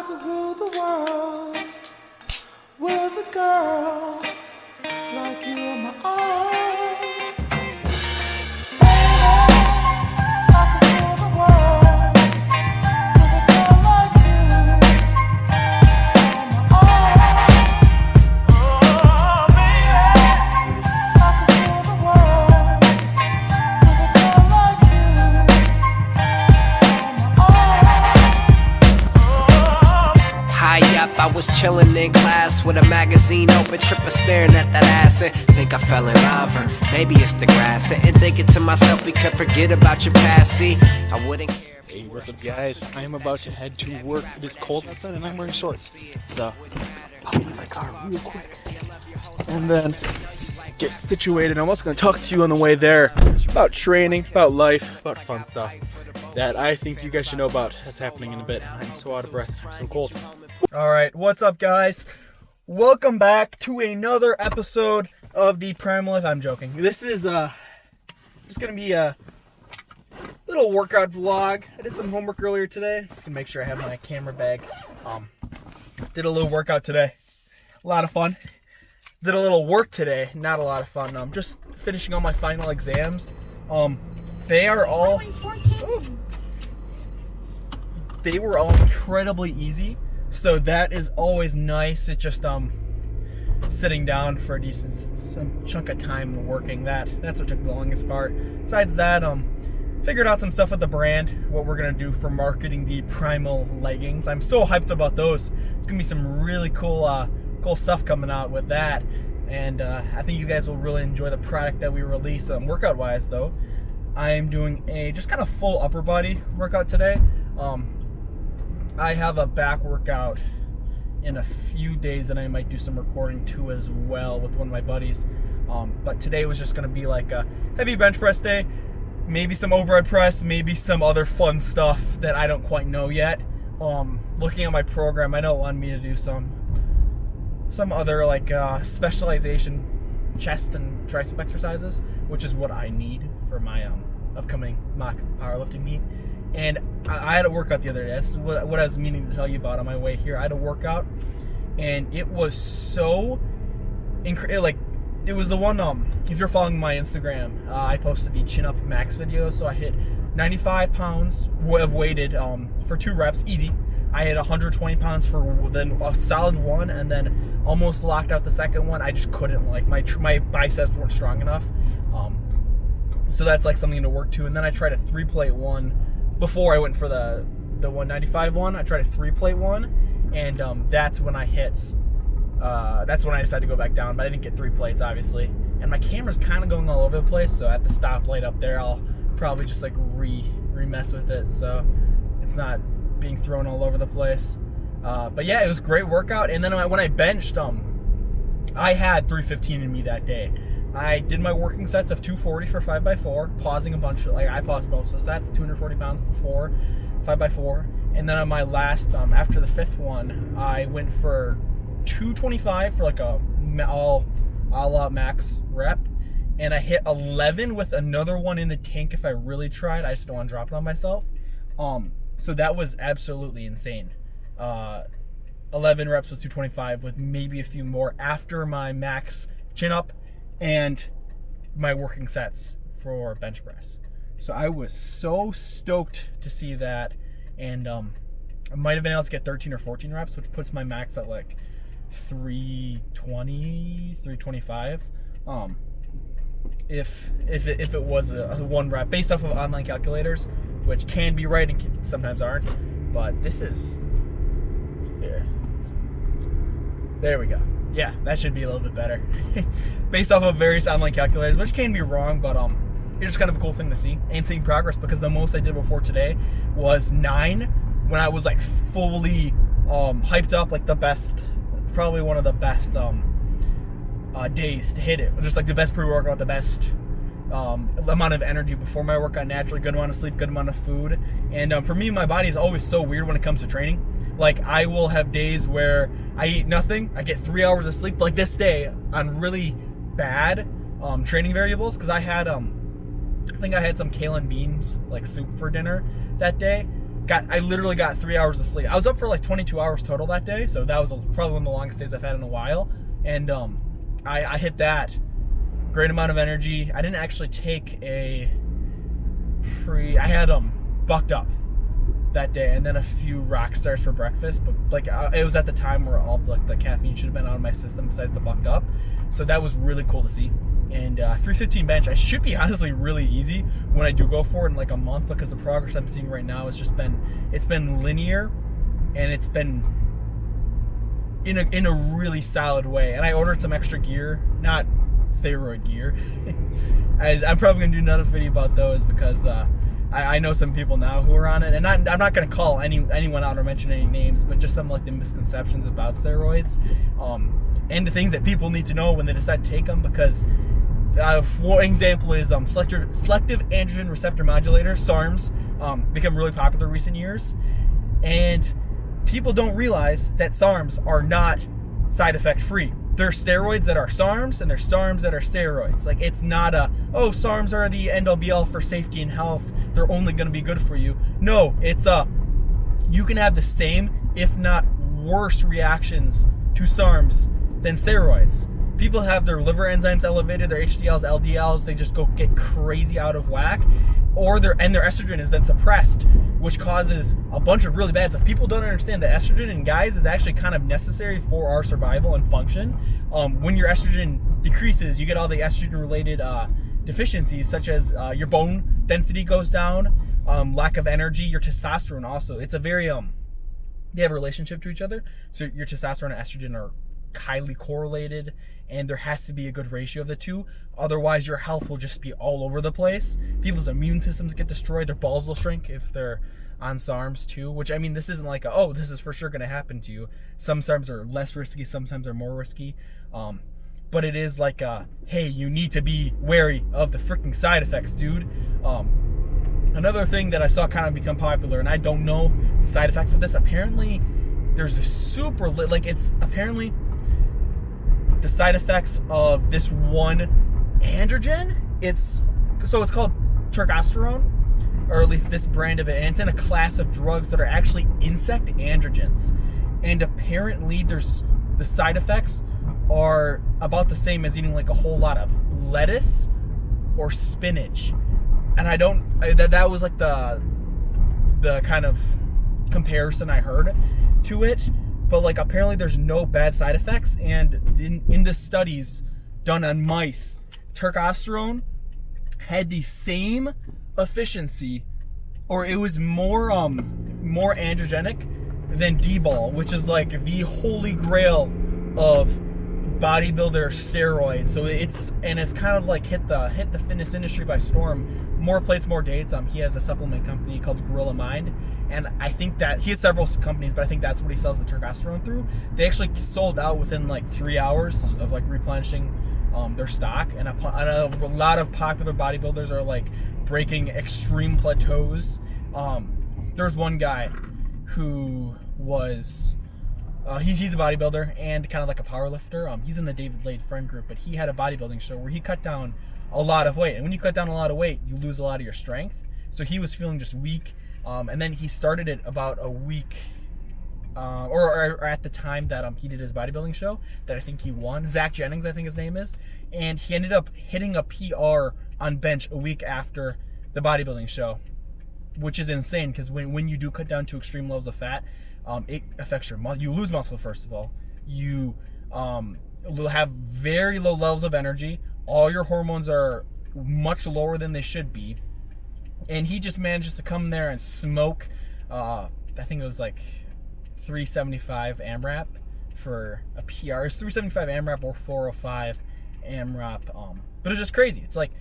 could rule the world with a girl like you in my arms. I could rule the world with a girl like you in my arms. Oh, baby, I could rule the world with a girl like you in my arms. High up, I was chillin' in class with a magazine open, trippin' staring at that ass and think I fell in love, or maybe it's the grass. Sitting thinking to myself, we could forget about your past. See, I wouldn't care. Hey, what's up, guys? I am about to head to work. It is cold outside and I'm wearing shorts. So, I'll get in my car real quick and then get situated. I'm also going to talk to you on the way there about training, about life, about fun stuff that I think you guys should know about that's happening in a bit. I'm so out of breath. I'm so cold. Alright, what's up, guys? Welcome back to another episode of the Primal Life. I'm joking. This is just going to be a little workout vlog. I did some homework earlier today. Just to make sure I have my camera bag. Did a little workout today. A lot of fun. Did a little work today. Not a lot of fun. Just finishing all my final exams. They are all... They were all incredibly easy. So that is always nice. It's just sitting down for a some chunk of time working. That's what took the longest part. Besides that, figured out some stuff with the brand, what we're gonna do for marketing the Primal leggings. I'm so hyped about those. It's gonna be some really cool stuff coming out with that, and I think you guys will really enjoy the product that we release. Workout wise though, I am doing a just kind of full upper body workout today. I have a back workout in a few days that I might do some recording too as well with one of my buddies. But today was just gonna be like a heavy bench press day. Maybe some overhead press, maybe some other fun stuff that I don't quite know yet. Looking at my program, I know it wanted me to do some other like specialization chest and tricep exercises, which is what I need for my upcoming mock powerlifting meet. And I had a workout the other day. This is what I was meaning to tell you about on my way here. I had a workout, and it was so incredible. It was the one, if you're following my Instagram, I posted the chin up max video. So I hit 95 pounds of weighted for 2 reps, easy. I hit 120 pounds for then a solid one, and then almost locked out the second one. I just couldn't, like, my biceps weren't strong enough. So that's like something to work to. And then I tried a 3-plate one before I went for the 195 one. I tried a 3-plate one, and that's when I hit. That's when I decided to go back down, but I didn't get 3 plates, obviously. And my camera's kind of going all over the place, so at the stoplight up there, I'll probably just like re-mess with it, so it's not being thrown all over the place. But yeah, it was a great workout. And then when I benched, I had 315 in me that day. I did my working sets of 240 for 5x4, pausing a bunch of, I paused most of the sets, 240 pounds for 5x4. And then on my last, after the 5th one, I went for 225 for like a all-out max rep, and I hit 11 with another one in the tank if I really tried. I just don't want to drop it on myself. So that was absolutely insane. 11 reps with 225 with maybe a few more after my max chin up and my working sets for bench press. So I was so stoked to see that, and I might have been able to get 13 or 14 reps, which puts my max at like 320, 325. If it was a 1 rep based off of online calculators, which can be right and sometimes aren't, but this is here. There we go. Yeah, that should be a little bit better. Based off of various online calculators, which can be wrong, but it's just kind of a cool thing to see and seeing progress, because the most I did before today was 9 when I was like fully hyped up, like the best, probably one of the best days to hit it. Just like the best pre-workout, the best amount of energy before my workout naturally, good amount of sleep, good amount of food. And for me, my body is always so weird when it comes to training. Like, I will have days where I eat nothing, I get 3 hours of sleep, like this day, on really bad training variables, because I had I think I had some kale and beans like soup for dinner that day, I literally got 3 hours of sleep. I was up for like 22 hours total that day, so that was probably one of the longest days I've had in a while. And I hit that. Great amount of energy. I didn't actually take I had bucked up that day, and then a few rock stars for breakfast, but like it was at the time where all the caffeine should have been out of my system besides the bucked up, so that was really cool to see. And 315 bench, I should be honestly really easy when I do go for it in like a month, because the progress I'm seeing right now has just been linear, and it's been in a really solid way. And I ordered some extra gear, not steroid gear. I'm probably gonna do another video about those, because I know some people now who are on it, and I'm not going to call anyone out or mention any names, but just some like the misconceptions about steroids, and the things that people need to know when they decide to take them. Because one example is selective androgen receptor modulators, SARMs, become really popular in recent years, and people don't realize that SARMs are not side effect free. There's steroids that are SARMs, and there's SARMs that are steroids. Like, it's not SARMs are the end all be all for safety and health, they're only going to be good for you. No, it's you can have the same, if not worse, reactions to SARMs than steroids. People have their liver enzymes elevated, their HDLs, LDLs, they just go get crazy out of whack, or their estrogen is then suppressed, which causes a bunch of really bad stuff. People don't understand that estrogen in guys is actually kind of necessary for our survival and function. When your estrogen decreases, you get all the estrogen-related deficiencies, such as your bone density goes down, lack of energy, your testosterone also. It's a very they have a relationship to each other. So your testosterone and estrogen are highly correlated, and there has to be a good ratio of the two. Otherwise, your health will just be all over the place. People's immune systems get destroyed. Their balls will shrink if they're on SARMs too, which, I mean, this isn't like this is for sure going to happen to you. Some SARMs are less risky, sometimes they're more risky. But it is like, hey, you need to be wary of the freaking side effects, dude. Another thing that I saw kind of become popular, and I don't know the side effects of this. Apparently, there's a super it's apparently the side effects of this one androgen. It's called testosterone, or at least this brand of it, and it's in a class of drugs that are actually insect androgens. And apparently, there's the side effects are about the same as eating like a whole lot of lettuce or spinach. And I don't, that was like the kind of comparison I heard to it. But like, apparently there's no bad side effects. And in the studies done on mice, testosterone had the same efficiency, or it was more androgenic than D-ball, which is like the holy grail of bodybuilder steroids. So it's kind of like hit the fitness industry by storm. More plates, more dates. He has a supplement company called Gorilla Mind, and I think that he has several companies, but I think that's what he sells the testosterone through. They actually sold out within like 3 hours of like replenishing their stock, and a lot of popular bodybuilders are like breaking extreme plateaus. There's one guy who was he's a bodybuilder and kind of like a power lifter. He's in the David Lade friend group, but he had a bodybuilding show where he cut down a lot of weight. And when you cut down a lot of weight, you lose a lot of your strength. So he was feeling just weak. And then he started it about a week, or at the time that he did his bodybuilding show, that I think he won. Zach Jennings, I think his name is. And he ended up hitting a PR on bench a week after the bodybuilding show, which is insane, because when you do cut down to extreme levels of fat, it affects your muscle. You lose muscle, first of all. You will have very low levels of energy. All your hormones are much lower than they should be. And he just manages to come there and smoke, I think it was like 375 AMRAP for a PR. It's 375 AMRAP or 405 AMRAP. But it's just crazy. It's like,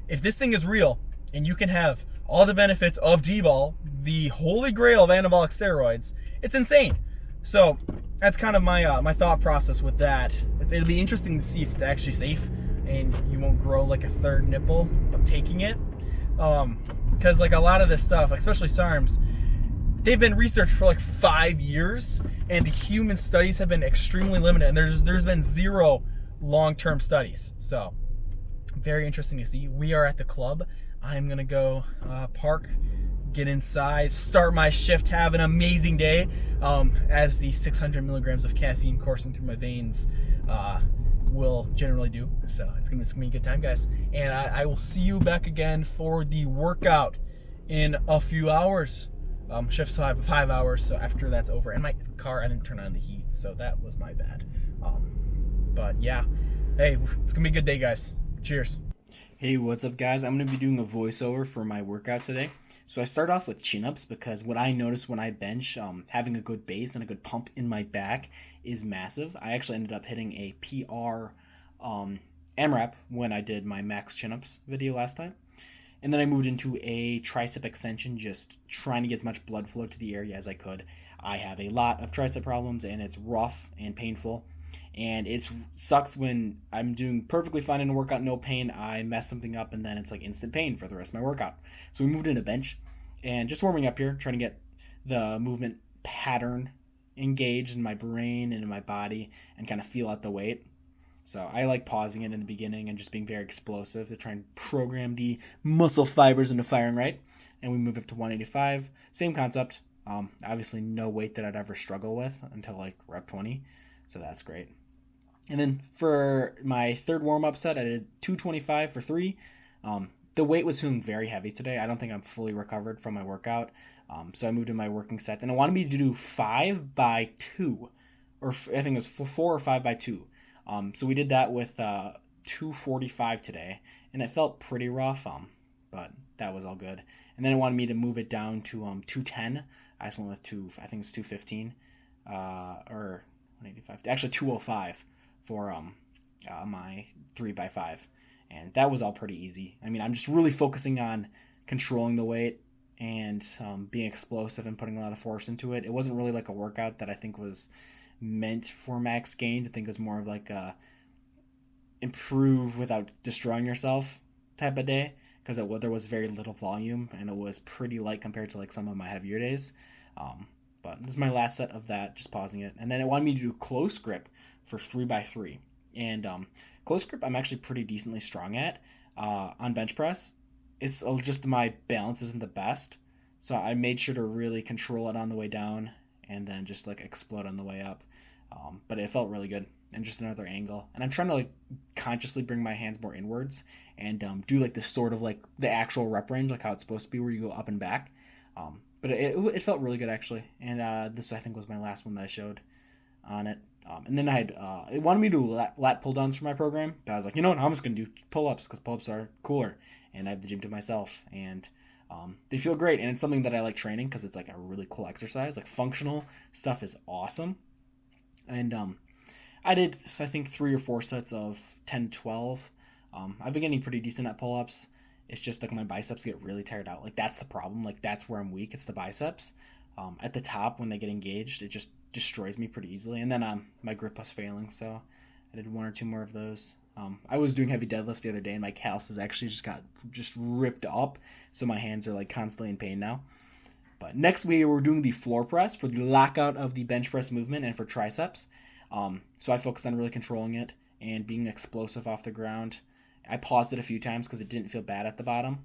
if this thing is real and you can have all the benefits of D-ball, the holy grail of anabolic steroids, it's insane. So that's kind of my thought process with that. It'll be interesting to see if it's actually safe and you won't grow like a third nipple of taking it. Because like a lot of this stuff, especially SARMs, they've been researched for like 5 years, and the human studies have been extremely limited, and there's been 0 long-term studies. So very interesting to see. We are at the club. I'm gonna go park get inside, start my shift, have an amazing day, as the 600 milligrams of caffeine coursing through my veins will generally do. So it's gonna be a good time, guys. And I will see you back again for the workout in a few hours. Shift's 5 hours, so after that's over. And my car, I didn't turn on the heat, so that was my bad. But yeah, hey, it's gonna be a good day, guys. Cheers. Hey, what's up, guys? I'm going to be doing a voiceover for my workout today. So I start off with chin-ups because what I notice when I bench, having a good base and a good pump in my back is massive. I actually ended up hitting a PR AMRAP when I did my max chin-ups video last time. And then I moved into a tricep extension, just trying to get as much blood flow to the area as I could. I have a lot of tricep problems, and it's rough and painful. And it sucks when I'm doing perfectly fine in a workout, no pain, I mess something up, and then it's like instant pain for the rest of my workout. So we moved into bench, and just warming up here, trying to get the movement pattern engaged in my brain and in my body, and kind of feel out the weight. So I like pausing it in the beginning and just being very explosive to try and program the muscle fibers into firing right. And we move up to 185, same concept. Obviously no weight that I'd ever struggle with until like rep 20, so that's great. And then for my third warm-up set, I did 225 for 3. The weight was feeling very heavy today. I don't think I'm fully recovered from my workout. So I moved to my working sets. And it wanted me to do 5 by 2. Or I think it was 4 or 5 by 2. So we did that with 245 today. And it felt pretty rough, but that was all good. And then it wanted me to move it down to 210. I just went with I think it's 215. Or 185. Actually 205. For my 3x5, and that was all pretty easy. I mean, I'm just really focusing on controlling the weight and being explosive and putting a lot of force into it. It wasn't really like a workout that I think was meant for max gains. I think it was more of like a improve without destroying yourself type of day, because there was very little volume and it was pretty light compared to like some of my heavier days. But this is my last set of that, just pausing it. And then it wanted me to do close grip for 3x3. And close grip I'm actually pretty decently strong at. On bench press, it's just my balance isn't the best. So I made sure to really control it on the way down and then just like explode on the way up. But it felt really good. And just another angle. And I'm trying to like consciously bring my hands more inwards and do like this sort of like the actual rep range, like how it's supposed to be where you go up and back. But it felt really good actually. And this I think was my last one that I showed on it. And then I had, it wanted me to do lat pull downs for my program, but I was like, you know what, I'm just going to do pull ups because pull ups are cooler. And I have the gym to myself, and they feel great. And it's something that I like training because it's like a really cool exercise. Like functional stuff is awesome. And I did, I think, 3 or 4 sets of 10, 12. I've been getting pretty decent at pull ups. It's just like my biceps get really tired out. Like that's the problem. Like that's where I'm weak. It's the biceps. At the top when they get engaged, it just destroys me pretty easily. And then my grip was failing, so I did 1 or 2 more of those. I was doing heavy deadlifts the other day, and my calluses actually got ripped up, so my hands are like constantly in pain now. But next we're doing the floor press for the lockout of the bench press movement and for triceps. So I focused on really controlling it and being explosive off the ground. I paused it a few times because it didn't feel bad at the bottom.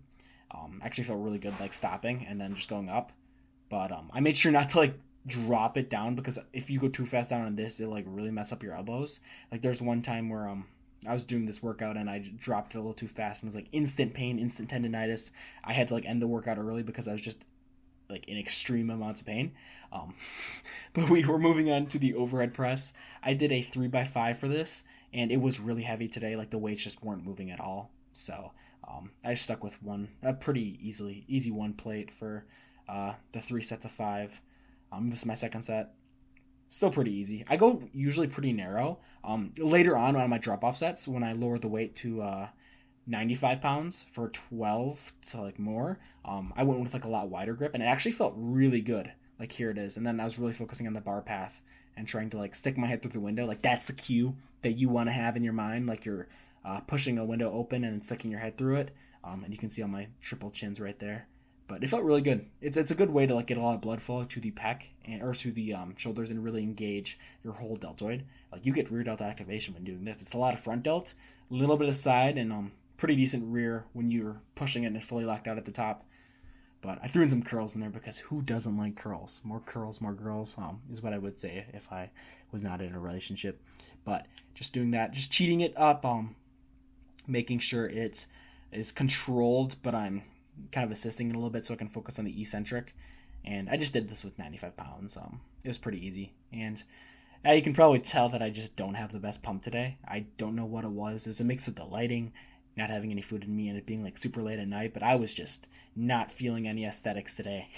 Actually felt really good like stopping and then just going up. But I made sure not to like drop it down, because if you go too fast down on this, it'll like really mess up your elbows. Like there's one time where I was doing this workout and I dropped it a little too fast and it was like instant pain, instant tendonitis. I had to like end the workout early because I was just like in extreme amounts of pain. But we were moving on to the overhead press. I did a 3x5 for this, and it was really heavy today. Like the weights just weren't moving at all. So I stuck with a pretty easy 1 plate for the 3 sets of 5. This is my second set. Still pretty easy. I go usually pretty narrow. Later on my drop-off sets, when I lower the weight to 95 pounds for 12 to like more, I went with like a lot wider grip, and it actually felt really good. Like here it is. And then I was really focusing on the bar path and trying to like stick my head through the window. Like that's the cue that you want to have in your mind. Like you're pushing a window open and sticking your head through it. And you can see all my triple chins right there. But it felt really good. It's a good way to like get a lot of blood flow to the pec or to the shoulders and really engage your whole deltoid. Like you get rear delt activation when doing this. It's a lot of front delt, a little bit of side, and pretty decent rear when you're pushing it and it's fully locked out at the top. But I threw in some curls in there because who doesn't like curls? More curls, more girls, is what I would say if I was not in a relationship. But just doing that, just cheating it up, making sure it is controlled, but I'm kind of assisting it a little bit so I can focus on the eccentric. And I just did this with 95 pounds. It was pretty easy. And you can probably tell that I just don't have the best pump today. I don't know what it was. It was a mix of the lighting, not having any food in me, and it being like super late at night. But I was just not feeling any aesthetics today.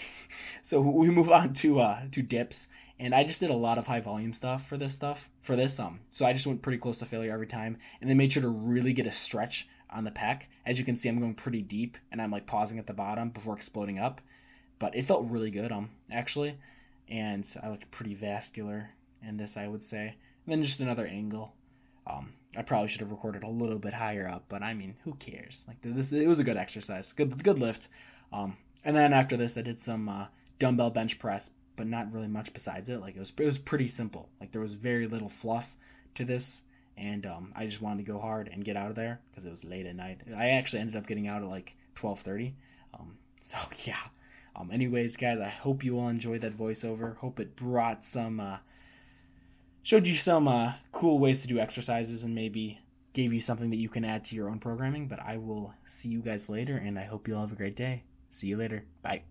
So we move on to dips, and I just did a lot of high volume stuff for this. So I just went pretty close to failure every time, and then made sure to really get a stretch on the pec. As you can see, I'm going pretty deep, and I'm like pausing at the bottom before exploding up. But it felt really good, actually, and I looked pretty vascular in this, I would say. And then just another angle. I probably should have recorded a little bit higher up, but I mean, who cares? Like it was a good exercise, good lift. And then after this, I did some dumbbell bench press, but not really much besides it. Like it was pretty simple. Like there was very little fluff to this, and I just wanted to go hard and get out of there because it was late at night. I actually ended up getting out at like 12:30. So yeah. Anyways, guys, I hope you all enjoyed that voiceover. Hope it brought showed you some cool ways to do exercises and maybe gave you something that you can add to your own programming. But I will see you guys later, and I hope you all have a great day. See you later. Bye.